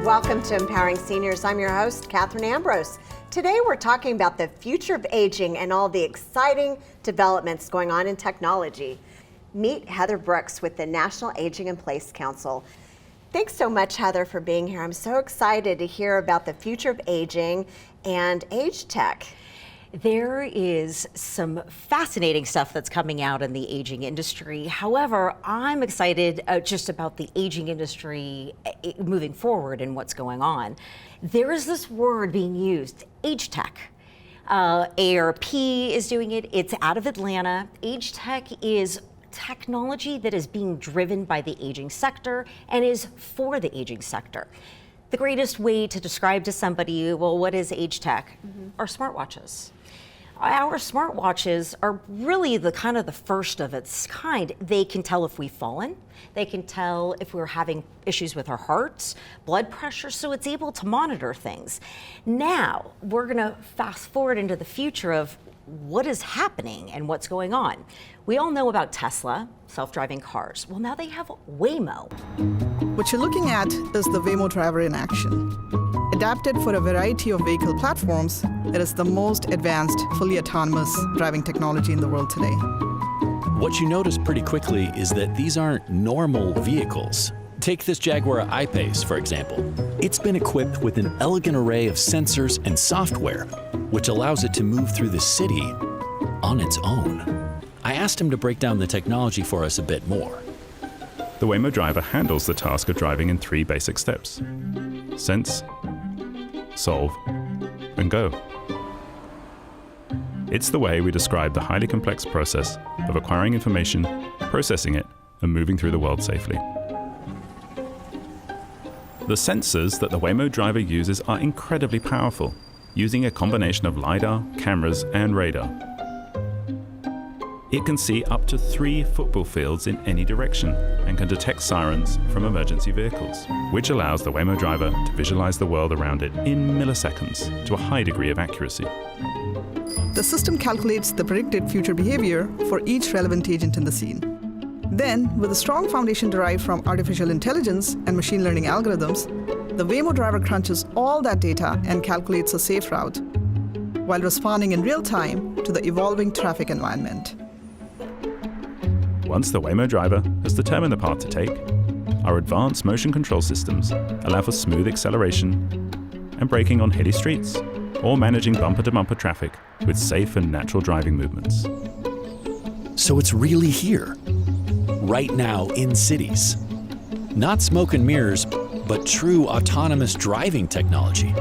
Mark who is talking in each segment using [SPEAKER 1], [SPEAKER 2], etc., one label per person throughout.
[SPEAKER 1] Welcome to Empowering Seniors. I'm your host, Katherine Ambrose. Today we're talking about the future of aging and all the exciting developments going on in technology. Meet Heather Brooks with the National Aging in Place Council. Thanks so much, Heather, for being here. I'm so excited to hear about the future of aging and age tech.
[SPEAKER 2] There is some fascinating stuff that's coming out in the aging industry. However, I'm excited just about the aging industry moving forward and what's going on. There is this word being used, age tech. ARP is doing it. It's out of Atlanta. Age tech is technology that is being driven by the aging sector and is for the aging sector. The greatest way to describe to somebody, well, what is age tech? Are smartwatches. Our smartwatches are really the kind of the first of its kind. They can tell if we've fallen. They can tell if we're having issues with our hearts, blood pressure, so it's able to monitor things. Now, we're gonna fast forward into the future of what is happening and what's going on. We all know about Tesla, self-driving cars. Well, now they have Waymo.
[SPEAKER 3] What you're looking at is the Waymo driver in action. Adapted for a variety of vehicle platforms, it is the most advanced, fully autonomous driving technology in the world today.
[SPEAKER 4] What you notice pretty quickly is that these aren't normal vehicles. Take this Jaguar I-Pace, for example. It's been equipped with an elegant array of sensors and software, which allows it to move through the city on its own. I asked him to break down the technology for us a bit more.
[SPEAKER 5] The Waymo driver handles the task of driving in 3 basic steps: sense, solve, and go. It's the way we describe the highly complex process of acquiring information, processing it, and moving through the world safely. The sensors that the Waymo driver uses are incredibly powerful, using a combination of LiDAR, cameras, and radar. It can see up to 3 football fields in any direction and can detect sirens from emergency vehicles, which allows the Waymo driver to visualize the world around it in milliseconds to a high degree of accuracy.
[SPEAKER 3] The system calculates the predicted future behavior for each relevant agent in the scene. Then, with a strong foundation derived from artificial intelligence and machine learning algorithms, the Waymo driver crunches all that data and calculates a safe route, while responding in real time to the evolving traffic environment.
[SPEAKER 5] Once the Waymo driver has determined the path to take, our advanced motion control systems allow for smooth acceleration and braking on hilly streets, or managing bumper-to-bumper traffic with safe and natural driving movements.
[SPEAKER 4] So it's really here, right now in cities. Not smoke and mirrors, but true autonomous driving technology.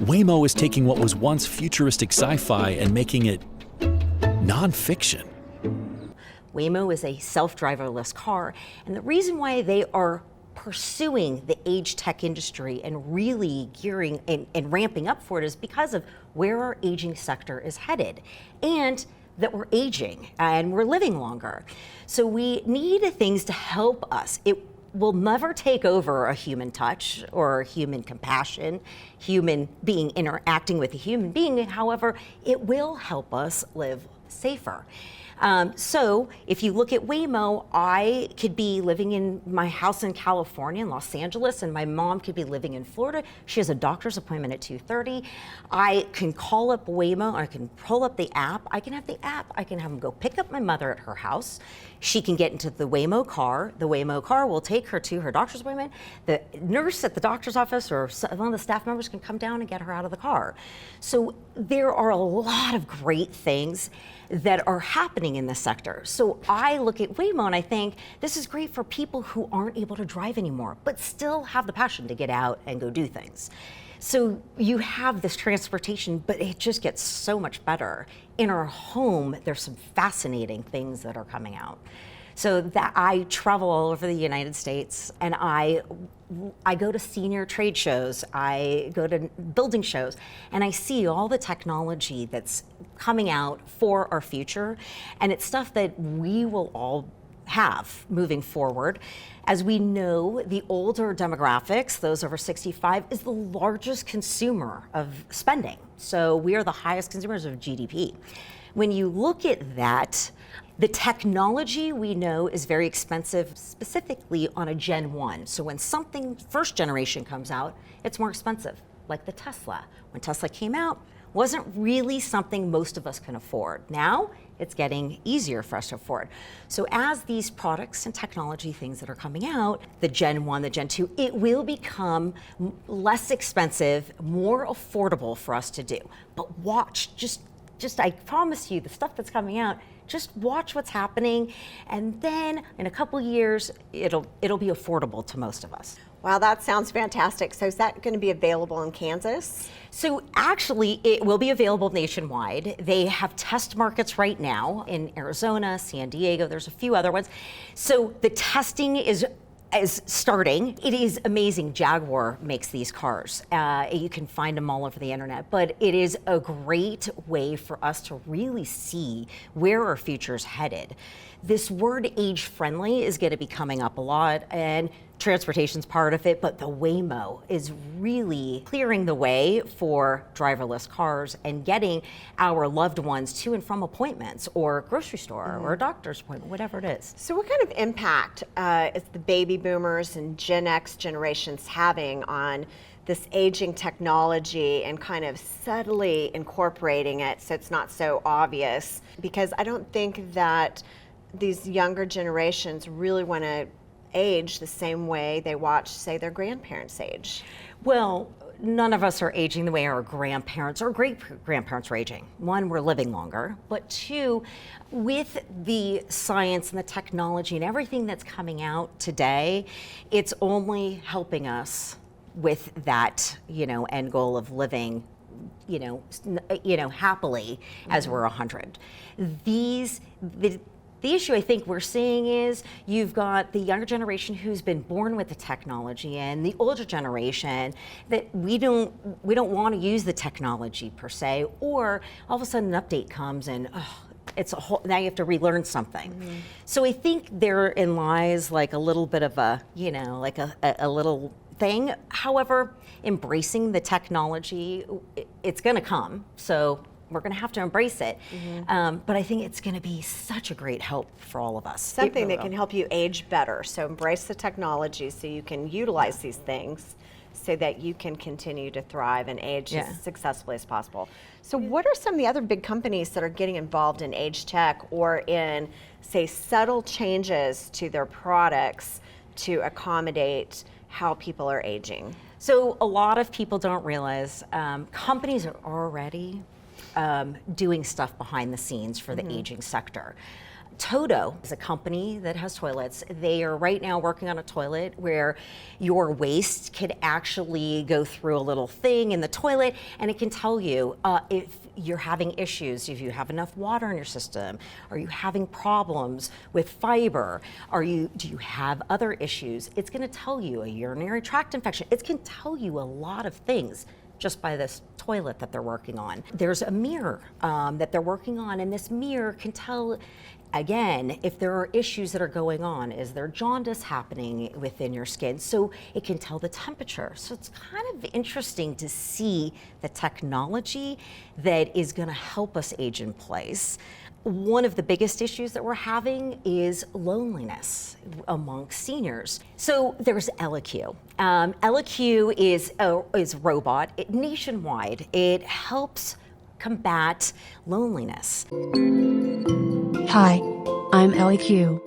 [SPEAKER 4] Waymo is taking what was once futuristic sci-fi and making it non-fiction.
[SPEAKER 2] Waymo is a self-driverless car, and the reason why they are pursuing the age tech industry and really gearing and ramping up for it is because of where our aging sector is headed, and that we're aging and we're living longer. So we need things to help us. It will never take over a human touch or human compassion, human being interacting with a human being. However, it will help us live safer. So if you look at Waymo, I could be living in my house in California, in Los Angeles, and my mom could be living in Florida. She has a doctor's appointment at 2:30. I can call up Waymo, I can pull up the app. I can have the app, I can have them go pick up my mother at her house. She can get into the Waymo car. The Waymo car will take her to her doctor's appointment. The nurse at the doctor's office or one of the staff members can come down and get her out of the car. So there are a lot of great things that are happening in the sector. So I look at Waymo and I think this is great for people who aren't able to drive anymore, but still have the passion to get out and go do things. So you have this transportation, but it just gets so much better. In our home, there's some fascinating things that are coming out. So that I travel all over the United States, and I go to senior trade shows, I go to building shows, and I see all the technology that's coming out for our future, and it's stuff that we will all have moving forward. As we know, the older demographics, those over 65, is the largest consumer of spending. So we are the highest consumers of GDP. When you look at that, The technology we know is very expensive, specifically on a Gen 1. So when something first generation comes out, it's more expensive, like the Tesla. When Tesla came out, wasn't really something most of us can afford. Now, it's getting easier for us to afford. So as these products and technology things that are coming out, the Gen 1, the Gen 2, it will become less expensive, more affordable for us to do. But watch, just I promise you, the stuff that's coming out, just watch what's happening, and then in a couple years, it'll be affordable to most of us.
[SPEAKER 1] Wow, that sounds fantastic. So is that going to be available in Kansas?
[SPEAKER 2] So actually, it will be available nationwide. They have test markets right now in Arizona, San Diego, there's a few other ones. So the testing is starting. It is amazing. Jaguar makes these cars. You can find them all over the internet, but it is a great way for us to really see where our future's headed. This word age-friendly is going to be coming up a lot, and transportation's part of it, but the Waymo is really clearing the way for driverless cars and getting our loved ones to and from appointments or grocery store or a doctor's appointment, whatever it is.
[SPEAKER 1] So what kind of impact is the baby boomers and Gen X generations having on this aging technology and kind of subtly incorporating it so it's not so obvious? Because I don't think that these younger generations really want to age the same way they watch, say, their grandparents age.
[SPEAKER 2] Well, none of us are aging the way our grandparents or great-grandparents are aging. One, we're living longer, but two, with the science and the technology and everything that's coming out today, it's only helping us with that, end goal of living, happily as we're 100. The issue I think we're seeing is you've got the younger generation who's been born with the technology and the older generation that we don't want to use the technology per se, or all of a sudden an update comes and it's a whole, now you have to relearn something. So I think therein lies like a little bit of a, like a little thing. However, embracing the technology, it's going to come. So we're going to have to embrace it. But I think it's going to be such a great help for all of us.
[SPEAKER 1] Something that can help you age better. So embrace the technology so you can utilize these things so that you can continue to thrive and age as successfully as possible. So what are some of the other big companies that are getting involved in age tech or in, say, subtle changes to their products to accommodate how people are aging?
[SPEAKER 2] So a lot of people don't realize companies are already doing stuff behind the scenes for the aging sector. Toto is a company that has toilets. They are right now working on a toilet where your waste could actually go through a little thing in the toilet, and it can tell you if you're having issues, if you have enough water in your system, are you having problems with fiber, do you have other issues? It's going to tell you a urinary tract infection. It can tell you a lot of things just by this toilet that they're working on. There's a mirror that they're working on, and this mirror can tell, again, if there are issues that are going on. Is there jaundice happening within your skin? So it can tell the temperature. So it's kind of interesting to see the technology that is going to help us age in place. One of the biggest issues that we're having is loneliness amongst seniors. So there's EleQ. EleQ is a robot nationwide. It helps combat loneliness.
[SPEAKER 6] Hi, I'm EleQ.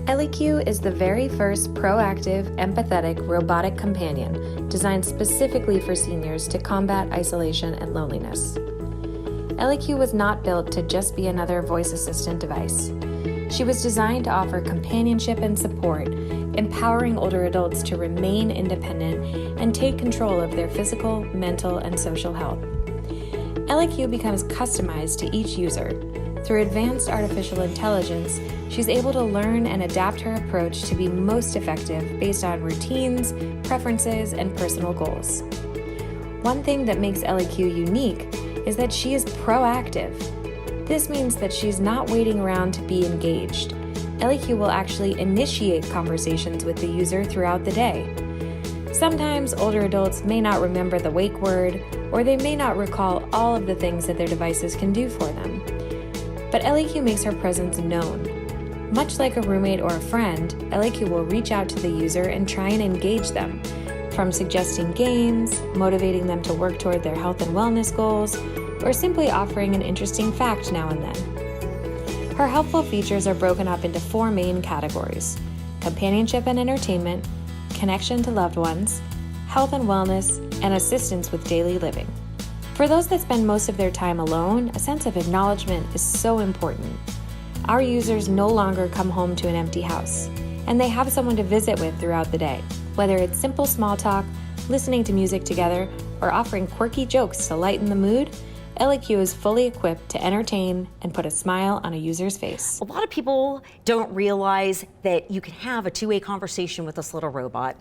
[SPEAKER 7] EleQ is the very first proactive, empathetic robotic companion designed specifically for seniors to combat isolation and loneliness. EleQ was not built to just be another voice assistant device. She was designed to offer companionship and support, empowering older adults to remain independent and take control of their physical, mental, and social health. EleQ becomes customized to each user. Through advanced artificial intelligence, she's able to learn and adapt her approach to be most effective based on routines, preferences, and personal goals. One thing that makes EleQ unique is that she is proactive. This means that she's not waiting around to be engaged. EleQ will actually initiate conversations with the user throughout the day. Sometimes older adults may not remember the wake word, or they may not recall all of the things that their devices can do for them. but LEQ makes her presence known. Much like a roommate or a friend, LEQ will reach out to the user and try and engage them, from suggesting games, motivating them to work toward their health and wellness goals, or simply offering an interesting fact now and then. Her helpful features are broken up into 4 main categories: companionship and entertainment, connection to loved ones, health and wellness, and assistance with daily living. For those that spend most of their time alone, a sense of acknowledgement is so important. Our users no longer come home to an empty house, and they have someone to visit with throughout the day. Whether it's simple small talk, listening to music together, or offering quirky jokes to lighten the mood, LEQ is fully equipped to entertain and put a smile on a user's face.
[SPEAKER 2] A lot of people don't realize that you can have a two-way conversation with this little robot.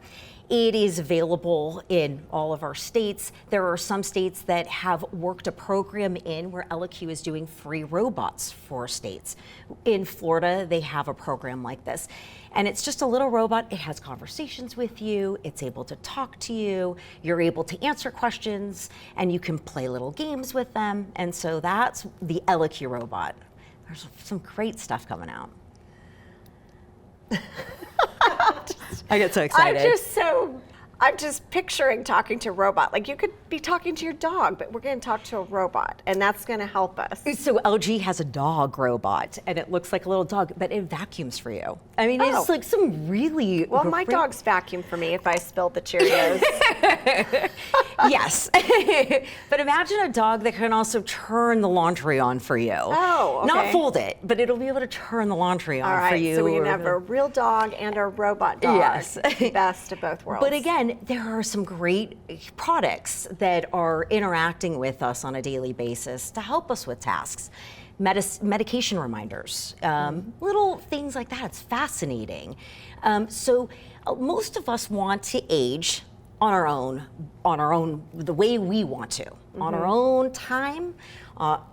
[SPEAKER 2] It is available in all of our states. There are some states that have worked a program in where LEQ is doing free robots for states. In Florida, they have a program like this. And it's just a little robot. It has conversations with you. It's able to talk to you. You're able to answer questions, and you can play little games with them. And so that's the LEQ robot. There's some great stuff coming out. I get so excited.
[SPEAKER 1] I'm just picturing talking to a robot. Like, you could be talking to your dog, but we're going to talk to a robot, and that's going to help us.
[SPEAKER 2] So LG has a dog robot, and it looks like a little dog, but it vacuums for you. I mean, it's like some really
[SPEAKER 1] Well, my dog's vacuum for me if I spill the Cheerios.
[SPEAKER 2] Yes. But imagine a dog that can also turn the laundry on for you.
[SPEAKER 1] Oh, okay.
[SPEAKER 2] Not fold it, but it'll be able to turn the laundry on
[SPEAKER 1] All right,
[SPEAKER 2] for you.
[SPEAKER 1] so we can have a real dog and a robot dog.
[SPEAKER 2] Yes.
[SPEAKER 1] Best of both worlds.
[SPEAKER 2] But again, there are some great products that are interacting with us on a daily basis to help us with tasks. Medication reminders, little things like that. It's fascinating. So most of us want to age on our own, the way we want to, on our own time,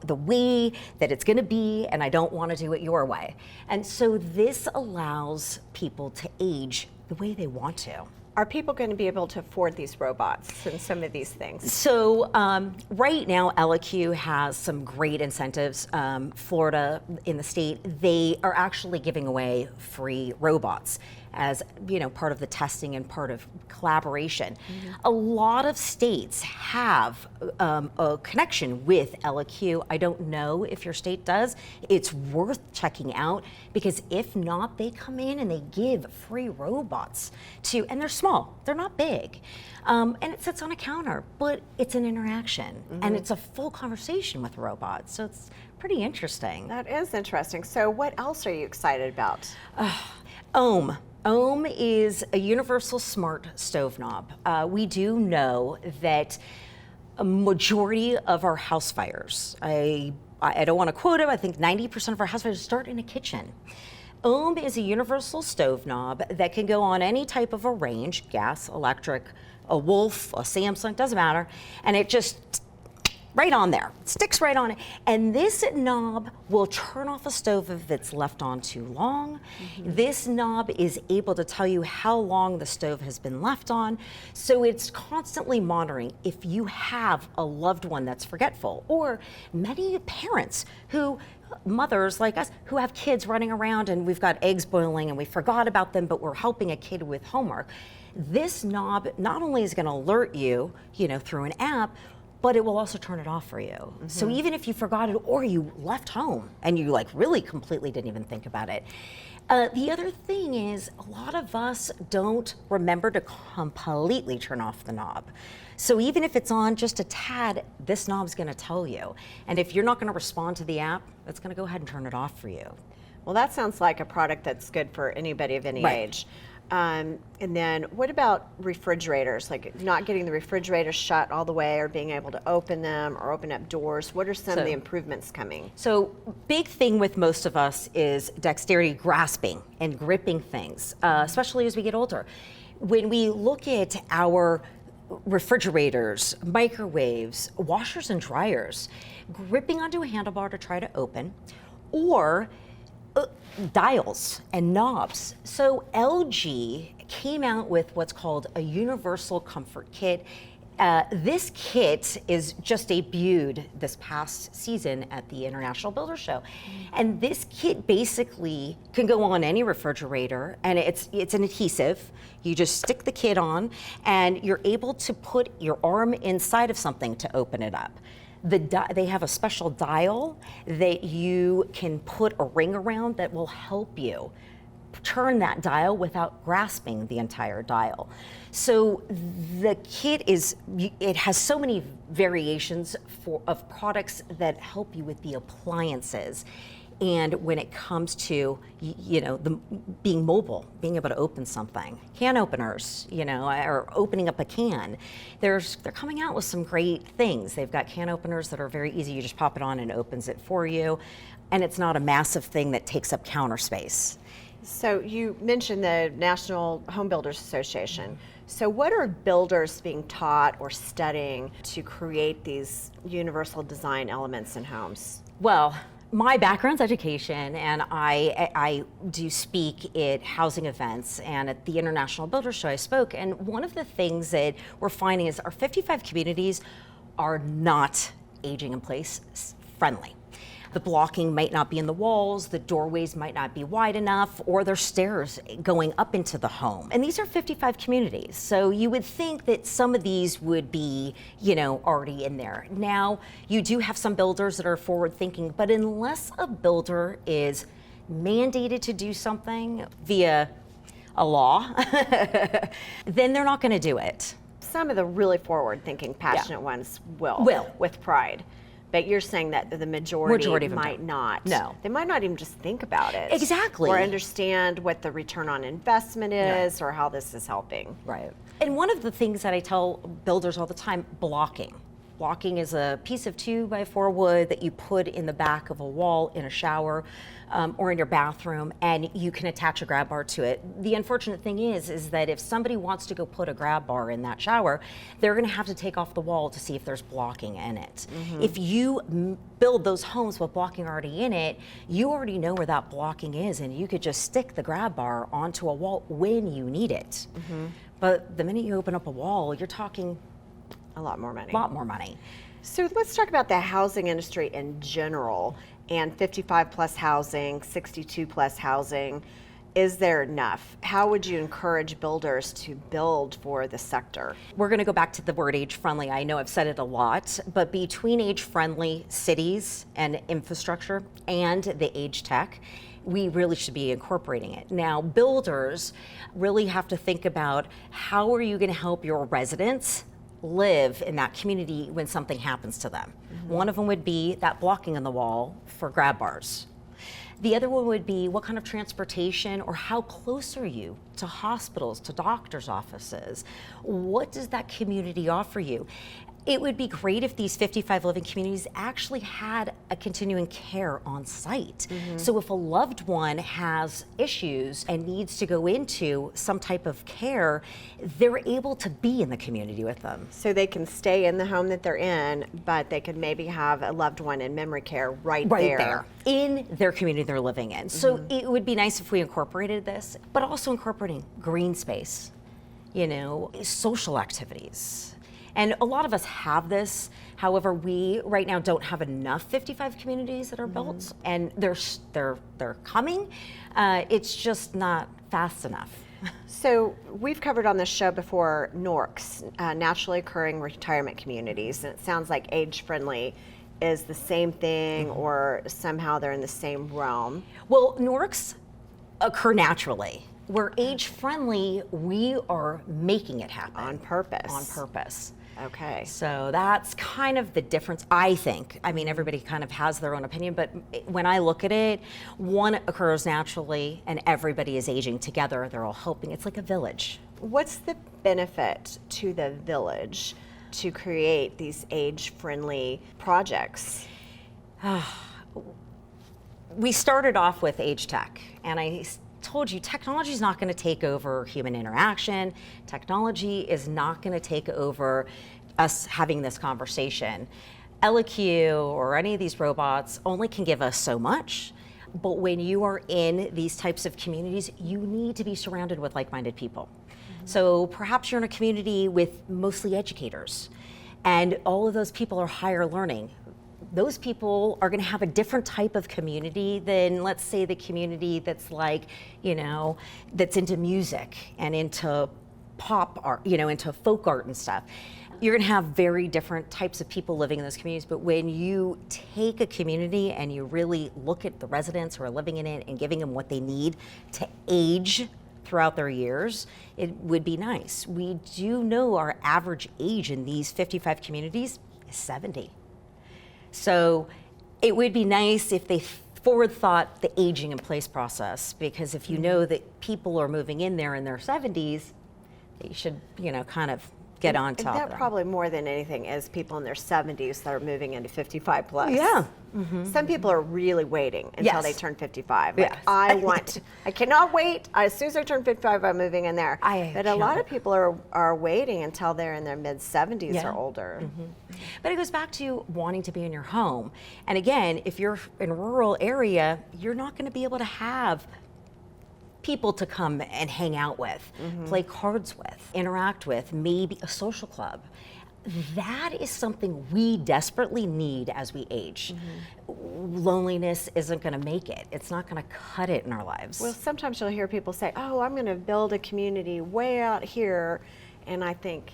[SPEAKER 2] the way that it's going to be, and I don't want to do it your way. And so this allows people to age the way they want to.
[SPEAKER 1] Are people going to be able to afford these robots and some of these things?
[SPEAKER 2] So right now, LEQ has some great incentives. Florida, in the state, they are actually giving away free robots as part of the testing and part of collaboration. A lot of states have a connection with LEQ. I don't know if your state does. It's worth checking out, because if not, they come in and they give free robots to, and they're small, they're not big. And it sits on a counter, but it's an interaction, and it's a full conversation with robots. So it's pretty interesting.
[SPEAKER 1] That is interesting. So what else are you excited about?
[SPEAKER 2] Ohm. Ohm is a universal smart stove knob. We do know that a majority of our house fires, I don't want to quote it, I think 90% of our house fires start in a kitchen. Ohm is a universal stove knob that can go on any type of a range, gas, electric, a Wolf, a Samsung, doesn't matter, and it just right on there, sticks right on it. And this knob will turn off a stove if it's left on too long. This knob is able to tell you how long the stove has been left on. So it's constantly monitoring if you have a loved one that's forgetful, or many parents mothers like us who have kids running around and we've got eggs boiling and we forgot about them, but we're helping a kid with homework. This knob not only is going to alert you, through an app, but it will also turn it off for you. So even if you forgot it or you left home and you really completely didn't even think about it. The other thing is, a lot of us don't remember to completely turn off the knob. So even if it's on just a tad, this knob's gonna tell you. And if you're not gonna respond to the app, it's gonna go ahead and turn it off for you.
[SPEAKER 1] Well, that sounds like a product that's good for anybody of any age. And then what about refrigerators? Like not getting the refrigerator shut all the way, or being able to open them or open up doors. What are some of the improvements coming?
[SPEAKER 2] So big thing with most of us is dexterity, grasping and gripping things, especially as we get older. When we look at our refrigerators, microwaves, washers and dryers, gripping onto a handlebar to try to open, or dials and knobs. So LG came out with what's called a universal comfort kit. This kit is just debuted this past season at the International Builder Show. And this kit basically can go on any refrigerator, and it's an adhesive. You just stick the kit on, and you're able to put your arm inside of something to open it up. They have a special dial that you can put a ring around that will help you turn that dial without grasping the entire dial. So the kit it has so many variations of products that help you with the appliances. And when it comes to, being mobile, being able to open something, can openers, or opening up a can, they're coming out with some great things. They've got can openers that are very easy. You just pop it on and it opens it for you. And it's not a massive thing that takes up counter space.
[SPEAKER 1] So you mentioned the National Home Builders Association. So what are builders being taught or studying to create these universal design elements in homes?
[SPEAKER 2] Well, my background's education, and I do speak at housing events, and at the International Builder Show I spoke, and one of the things that we're finding is our 55 communities are not aging in place friendly. The blocking might not be in the walls, the doorways might not be wide enough, or there's stairs going up into the home. And these are 55 communities, so you would think that some of these would be, already in there. Now, you do have some builders that are forward thinking, but unless a builder is mandated to do something via a law, then they're not gonna do it.
[SPEAKER 1] Some of the really forward thinking, passionate ones will, with pride. But you're saying that the majority
[SPEAKER 2] of them
[SPEAKER 1] might
[SPEAKER 2] don't.
[SPEAKER 1] not.
[SPEAKER 2] No.
[SPEAKER 1] They might not even just think about it.
[SPEAKER 2] Exactly.
[SPEAKER 1] Or understand what the return on investment is or how this is helping.
[SPEAKER 2] Right. And one of the things that I tell builders all the time, blocking. Blocking is a piece of 2x4 wood that you put in the back of a wall in a shower or in your bathroom, and you can attach a grab bar to it. The unfortunate thing is that if somebody wants to go put a grab bar in that shower, they're gonna have to take off the wall to see if there's blocking in it. If you build those homes with blocking already in it, you already know where that blocking is, and you could just stick the grab bar onto a wall when you need it. But the minute you open up a wall, you're talking
[SPEAKER 1] a lot more money. So let's talk about the housing industry in general and 55 plus housing, 62 plus housing. Is there enough? How would you encourage builders to build for the sector?
[SPEAKER 2] We're going to go back to the word age-friendly. I know I've said it a lot, but between age-friendly cities and infrastructure and the age tech, we really should be incorporating it. Now, builders really have to think about how are you going to help your residents live in that community when something happens to them. One of them would be that blocking on the wall for grab bars. The other one would be what kind of transportation or how close are you to hospitals, to doctors' offices? What does that community offer you? It would be great if these 55 living communities actually had a continuing care on site. So if a loved one has issues and needs to go into some type of care, they're able to be in the community with them.
[SPEAKER 1] So they can stay in the home that they're in, but they could maybe have a loved one in memory care right there.
[SPEAKER 2] In their community they're living in. So it would be nice if we incorporated this, but also incorporating green space, social activities. And a lot of us have this. However, we right now don't have enough 55 communities that are built, and they're coming. It's just not fast enough.
[SPEAKER 1] So we've covered on this show before NORCs, naturally occurring retirement communities, and it sounds like age-friendly is the same thing, or somehow they're in the same realm.
[SPEAKER 2] Well, NORCs occur naturally. We're age-friendly, we are making it happen.
[SPEAKER 1] On purpose.
[SPEAKER 2] On purpose.
[SPEAKER 1] Okay.
[SPEAKER 2] So that's kind of the difference, I think. I mean, everybody kind of has their own opinion, but when I look at it, one occurs naturally and everybody is aging together. They're all helping. It's like a village.
[SPEAKER 1] What's the benefit to the village to create these age-friendly projects?
[SPEAKER 2] We started off with age tech, and I told you technology is not going to take over human interaction. Technology is not going to take over us having this conversation. LEQ or any of these robots only can give us so much. But when you are in these types of communities, you need to be surrounded with like-minded people. So perhaps you're in a community with mostly educators, and all of those people are higher learning. Those people are going to have a different type of community than, let's say, the community that's like, that's into music and into pop art, into folk art and stuff. You're going to have very different types of people living in those communities. But when you take a community and you really look at the residents who are living in it and giving them what they need to age throughout their years, it would be nice. We do know our average age in these 55 communities is 70. So it would be nice if they forward thought the aging in place process, because if you know that people are moving in there in their 70s, they should, kind of get on top of
[SPEAKER 1] that.
[SPEAKER 2] them.
[SPEAKER 1] Probably more than anything is people in their 70s that are moving into 55 plus.
[SPEAKER 2] Yeah.
[SPEAKER 1] Some people are really waiting until
[SPEAKER 2] Yes.
[SPEAKER 1] they turn 55. Like,
[SPEAKER 2] Yes.
[SPEAKER 1] I cannot wait. As soon as I turn 55, I'm moving in there. But a lot of people are waiting until they're in their mid 70s or older.
[SPEAKER 2] But it goes back to wanting to be in your home. And again, if you're in a rural area, you're not going to be able to have people to come and hang out with, play cards with, interact with, maybe a social club. That is something we desperately need as we age. Loneliness isn't going to make it. It's not going to cut it in our lives.
[SPEAKER 1] Well, sometimes you'll hear people say, oh, I'm going to build a community way out here. And I think,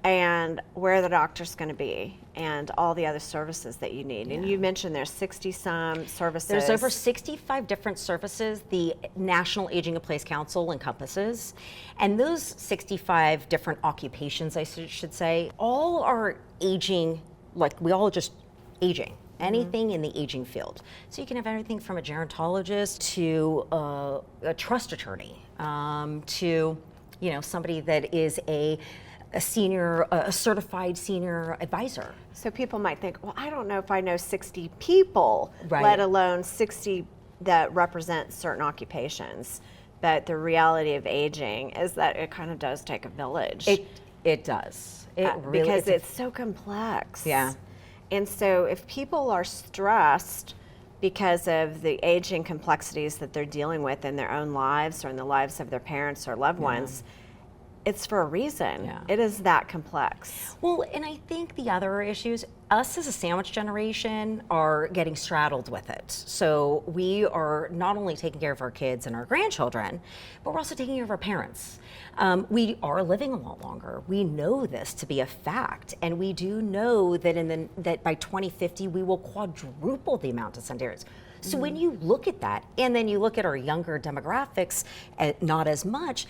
[SPEAKER 1] and where the doctor's going to be and all the other services that you need. And you mentioned there's 60-some services.
[SPEAKER 2] There's over 65 different services the National Aging in Place Council encompasses. And those 65 different occupations, I should say, all are aging, like we all just aging. Anything in the aging field. So you can have everything from a gerontologist to a trust attorney, to somebody that is a certified senior advisor.
[SPEAKER 1] So people might think, well, I don't know if I know 60 people,
[SPEAKER 2] Right.
[SPEAKER 1] let alone 60 that represent certain occupations. But the reality of aging is that it kind of does take a village.
[SPEAKER 2] It does. It really,
[SPEAKER 1] because it's so complex.
[SPEAKER 2] Yeah.
[SPEAKER 1] And so if people are stressed because of the aging complexities that they're dealing with in their own lives or in the lives of their parents or loved ones, it's for a reason.
[SPEAKER 2] Yeah.
[SPEAKER 1] It is that complex.
[SPEAKER 2] Well, and I think the other issues, us as a sandwich generation are getting straddled with it. So we are not only taking care of our kids and our grandchildren, but we're also taking care of our parents. We are living a lot longer. We know this to be a fact, and we do know that that by 2050 we will quadruple the amount of centenarians. So when you look at that, and then you look at our younger demographics, not as much.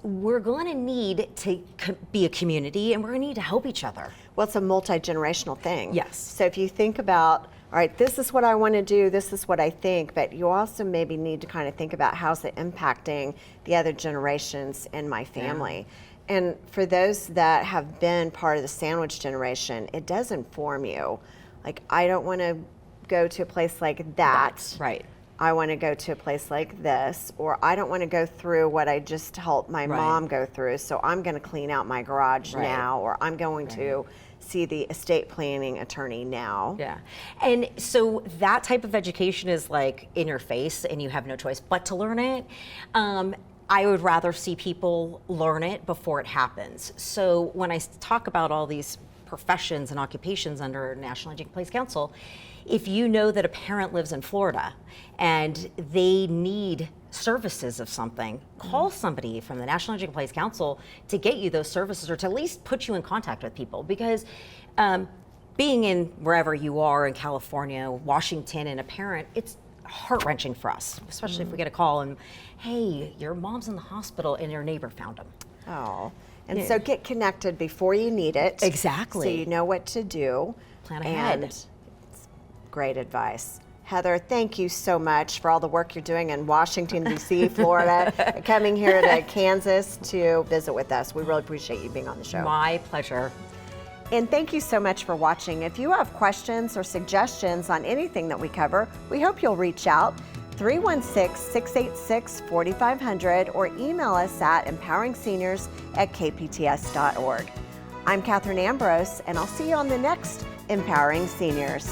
[SPEAKER 2] We're going to need to be a community, and we're going to need to help each other.
[SPEAKER 1] Well, it's a multi-generational thing.
[SPEAKER 2] Yes.
[SPEAKER 1] So if you think about, all right, this is what I want to do, this is what I think, but you also maybe need to kind of think about how's it impacting the other generations in my family. Yeah. And for those that have been part of the sandwich generation, it does inform you. Like, I don't want to go to a place like that.
[SPEAKER 2] That's right.
[SPEAKER 1] I want to go to a place like this, or I don't want to go through what I just helped my mom go through, so I'm going to clean out my garage now, or I'm going to see the estate planning attorney now.
[SPEAKER 2] Yeah. And so that type of education is like in your face, and you have no choice but to learn it. I would rather see people learn it before it happens. So when I talk about all these professions and occupations under National Aging in Place Council, if you know that a parent lives in Florida and they need services of something, call somebody from the National Aging in Place Council to get you those services, or to at least put you in contact with people. Because being in wherever you are in California, Washington, and a parent, it's heart-wrenching for us, especially if we get a call and, hey, your mom's in the hospital and your neighbor found them.
[SPEAKER 1] Oh, and so get connected before you need it.
[SPEAKER 2] Exactly.
[SPEAKER 1] So you know what to do.
[SPEAKER 2] Plan ahead.
[SPEAKER 1] And it's great advice. Heather, thank you so much for all the work you're doing in Washington, D.C., Florida, coming here to Kansas to visit with us. We really appreciate you being on the show.
[SPEAKER 2] My pleasure.
[SPEAKER 1] And thank you so much for watching. If you have questions or suggestions on anything that we cover, we hope you'll reach out 316-686-4500 or email us at empoweringseniors@kpts.org. I'm Katherine Ambrose, and I'll see you on the next Empowering Seniors.